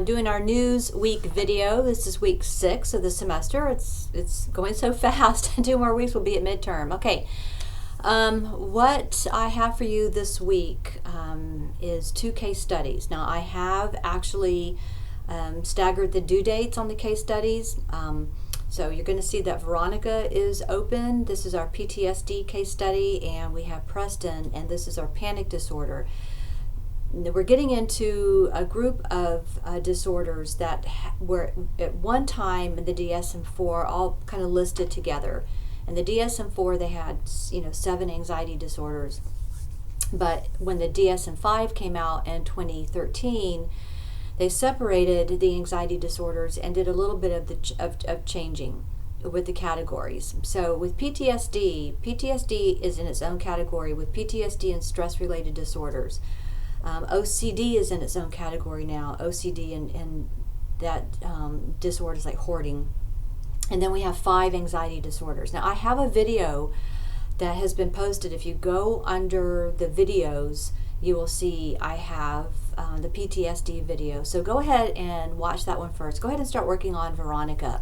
doing our news week video. This is week 6 of the semester. It's going so fast. 2 more weeks will be at midterm. Okay. What I have for you this week is 2 case studies. Now, I have actually staggered the due dates on the case studies. So you're going to see that Veronica is open. This is our PTSD case study, and we have Preston, and this is our panic disorder. We're getting into a group of disorders that were at one time in the DSM-4 all kind of listed together. In the DSM-4 they had 7 anxiety disorders, but when the DSM-5 came out in 2013, they separated the anxiety disorders and did a little bit of changing with the categories. So with PTSD is in its own category with PTSD and stress-related disorders. OCD is in its own category now, OCD and that disorders like hoarding. And then we have 5 anxiety disorders. Now I have a video that has been posted. If you go under the videos, you will see I have the PTSD video. So go ahead and watch that one first. Go ahead and start working on Veronica.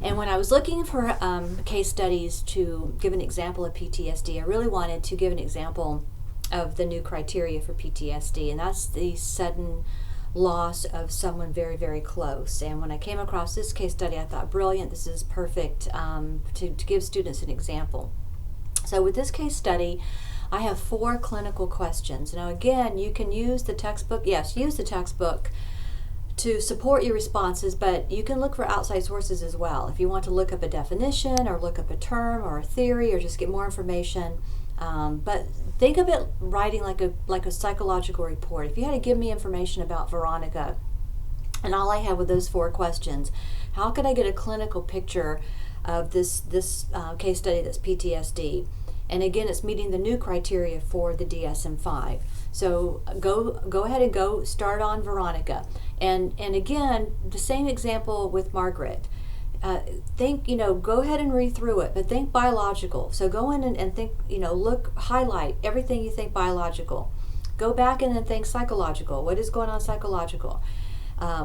And when I was looking for case studies to give an example of PTSD, I really wanted to give an example of the new criteria for PTSD, and that's the sudden loss of someone very, very close. And when I came across this case study, I thought, brilliant, this is perfect to give students an example. So with this case study, I have 4 clinical questions. Now again, you can use the textbook. Yes, use the textbook to support your responses, but you can look for outside sources as well. If you want to look up a definition or look up a term or a theory or just get more information. But think of it writing like a psychological report. If you had to give me information about Veronica and all I had with those 4 questions, how could I get a clinical picture of this case study that's PTSD? And again, it's meeting the new criteria for the DSM-5. So go ahead and go start on Veronica. And again, the same example with Margaret. Think, go ahead and read through it, but think biological. So go in and think, highlight everything you think biological. Go back and then think psychological. What is going on psychological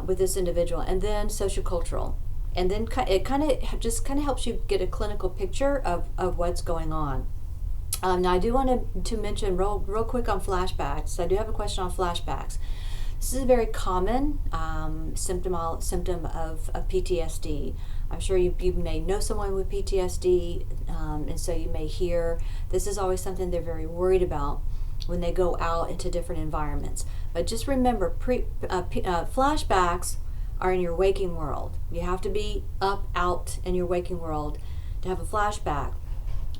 with this individual? And then sociocultural. And then it kind of helps you get a clinical picture of what's going on. Now I do want to mention real quick on flashbacks. I do have a question on flashbacks. This is a very common symptom of PTSD. I'm sure you may know someone with PTSD, and so you may hear this is always something they're very worried about when they go out into different environments. But just remember, flashbacks are in your waking world. You have to be out in your waking world to have a flashback.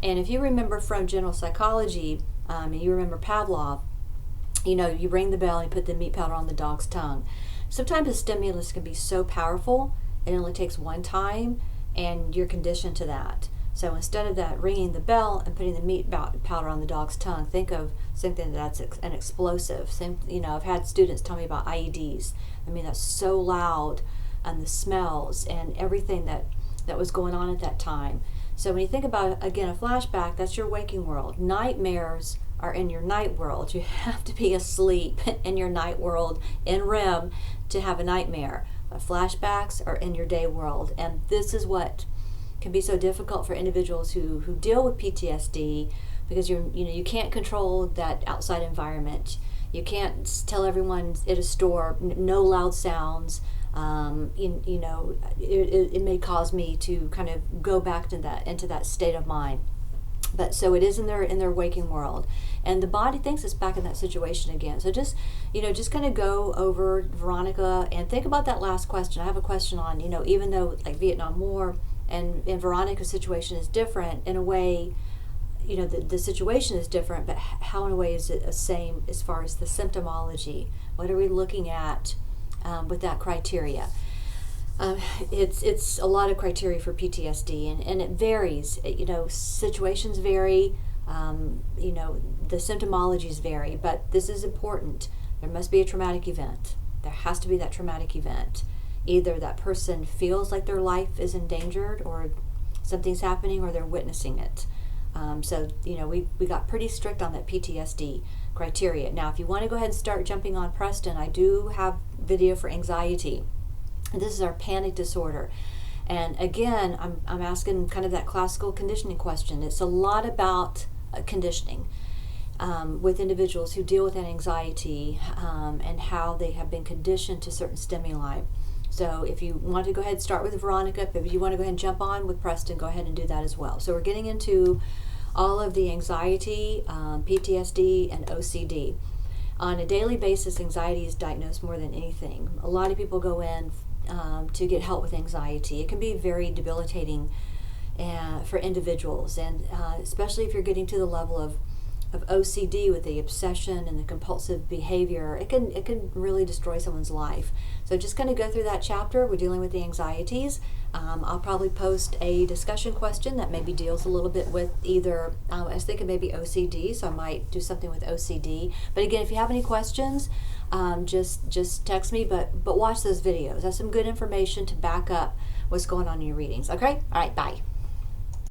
And if you remember from general psychology, and you remember Pavlov, you ring the bell and you put the meat powder on the dog's tongue. Sometimes a stimulus can be so powerful, it only takes one time, and you're conditioned to that. So instead of that ringing the bell and putting the meat powder on the dog's tongue, think of something that's an explosive. I've had students tell me about IEDs. I mean, that's so loud, and the smells and everything that was going on at that time. So when you think about, again, a flashback, that's your waking world. Nightmares are in your night world. You have to be asleep in your night world, in REM, to have a nightmare. But flashbacks are in your day world. And this is what can be so difficult for individuals who deal with PTSD, because you can't control that outside environment. You can't tell everyone at a store, no loud sounds. It may cause me to kind of go back to into that state of mind. But so it is in their waking world, and the body thinks it's back in that situation again. So just kind of go over Veronica and think about that last question. I have a question on, even though like Vietnam War and Veronica's situation is different in a way, the situation is different, but how in a way is it the same as far as the symptomology? What are we looking at with that criteria? It's a lot of criteria for PTSD, and it varies. Situations vary. The symptomologies vary, but this is important. There must be a traumatic event. There has to be that traumatic event. Either that person feels like their life is endangered, or something's happening, or they're witnessing it. So we got pretty strict on that PTSD criteria. Now, if you want to go ahead and start jumping on Preston, I do have video for anxiety. This is our panic disorder. And again, I'm asking kind of that classical conditioning question. It's a lot about conditioning with individuals who deal with that anxiety and how they have been conditioned to certain stimuli. So if you want to go ahead and start with Veronica, if you want to go ahead and jump on with Preston, go ahead and do that as well. So we're getting into all of the anxiety, PTSD, and OCD. On a daily basis, anxiety is diagnosed more than anything. A lot of people go in to get help with anxiety. It can be very debilitating for individuals, and especially if you're getting to the level of OCD with the obsession and the compulsive behavior, it can really destroy someone's life. So just kind of go through that chapter. We're dealing with the anxieties. I'll probably post a discussion question that maybe deals a little bit with either, I was thinking maybe OCD, so I might do something with OCD. But again, if you have any questions, just text me, but watch those videos. That's some good information to back up what's going on in your readings. Okay? All right, bye.